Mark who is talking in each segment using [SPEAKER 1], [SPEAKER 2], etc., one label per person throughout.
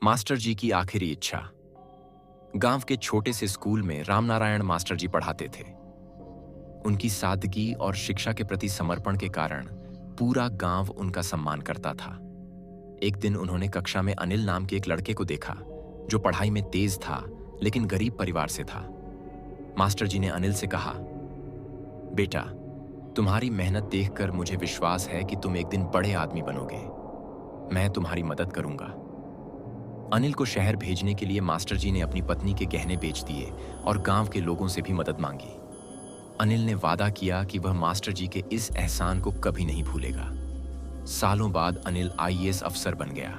[SPEAKER 1] Master जी की आखिरी इच्छा। गांव के छोटे से स्कूल में रामनारायण मास्टर जी पढ़ाते थे। उनकी सादगी और शिक्षा के प्रति समर्पण के कारण पूरा गांव उनका सम्मान करता था। एक दिन उन्होंने कक्षा में अनिल नाम के एक लड़के को देखा जो पढ़ाई में तेज था लेकिन गरीब परिवार से था। मास्टर जी ने अनिल से कहा, बेटा, तुम्हारी मेहनत देखकर मुझे विश्वास है कि तुम एक दिन बड़े आदमी बनोगे। मैं तुम्हारी मदद करूंगा। अनिल को शहर भेजने के लिए मास्टर जी ने अपनी पत्नी के गहने बेच दिए और गांव के लोगों से भी मदद मांगी। अनिल ने वादा किया कि वह मास्टर जी के इस एहसान को कभी नहीं भूलेगा। सालों बाद अनिल आईएएस अफसर बन गया।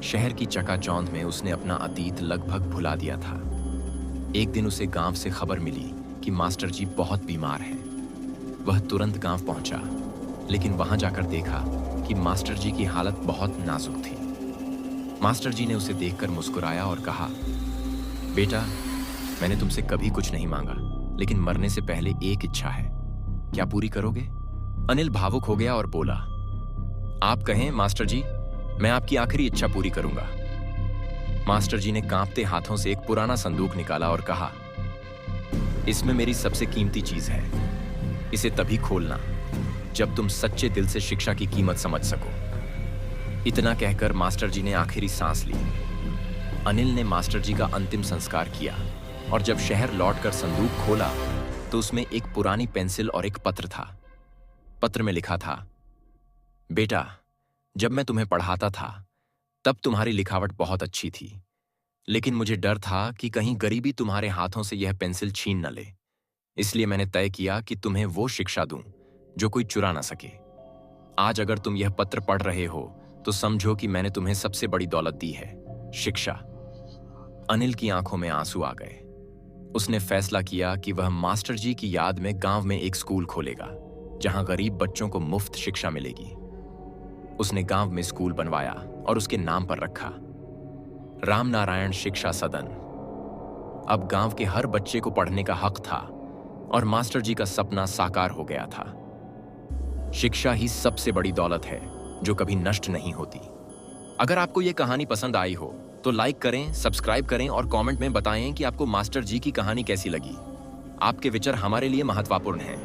[SPEAKER 1] शहर की चकाचौंध में उसने अपना अतीत लगभग भुला दिया था। एक दिन उसे गांव से खबर मिली कि मास्टर जी बहुत बीमार हैं। वह तुरंत गांव पहुंचा, लेकिन वहां जाकर देखा कि मास्टर जी की हालत बहुत नाजुक थी। मास्टर जी ने उसे देखकर मुस्कुराया और कहा, बेटा, मैंने तुमसे कभी कुछ नहीं मांगा, लेकिन मरने से पहले एक इच्छा है, क्या पूरी करोगे? अनिल भावुक हो गया और बोला, आप कहें मास्टर जी, मैं आपकी आखिरी इच्छा पूरी करूंगा। मास्टर जी ने कांपते हाथों से एक पुराना संदूक निकाला और कहा, इसमें मेरी सबसे कीमती चीज है। इसे तभी खोलना जब तुम सच्चे दिल से शिक्षा की कीमत समझ सको। इतना कहकर मास्टर जी ने आखिरी सांस ली। अनिल ने मास्टर जी का अंतिम संस्कार किया और जब शहर लौटकर संदूक खोला तो उसमें एक पुरानी पेंसिल और एक पत्र था। पत्र में लिखा था, बेटा, जब मैं तुम्हें पढ़ाता था तब तुम्हारी लिखावट बहुत अच्छी थी, लेकिन मुझे डर था कि कहीं गरीबी तुम्हारे हाथों से यह पेंसिल छीन न ले। इसलिए मैंने तय किया कि तुम्हें वो शिक्षा दूं जो कोई चुरा ना सके। आज अगर तुम यह पत्र पढ़ रहे हो तो समझो कि मैंने तुम्हें सबसे बड़ी दौलत दी है, शिक्षा। अनिल की आंखों में आंसू आ गए। उसने फैसला किया कि वह मास्टर जी की याद में गांव में एक स्कूल खोलेगा जहां गरीब बच्चों को मुफ्त शिक्षा मिलेगी। उसने गांव में स्कूल बनवाया और उसके नाम पर रखा, रामनारायण शिक्षा सदन। अब गांव के हर बच्चे को पढ़ने का हक था और मास्टर जी का सपना साकार हो गया था। शिक्षा ही सबसे बड़ी दौलत है जो कभी नष्ट नहीं होती। अगर आपको यह कहानी पसंद आई हो तो लाइक करें, सब्सक्राइब करें और कमेंट में बताएं कि आपको मास्टर जी की कहानी कैसी लगी। आपके विचार हमारे लिए महत्वपूर्ण हैं।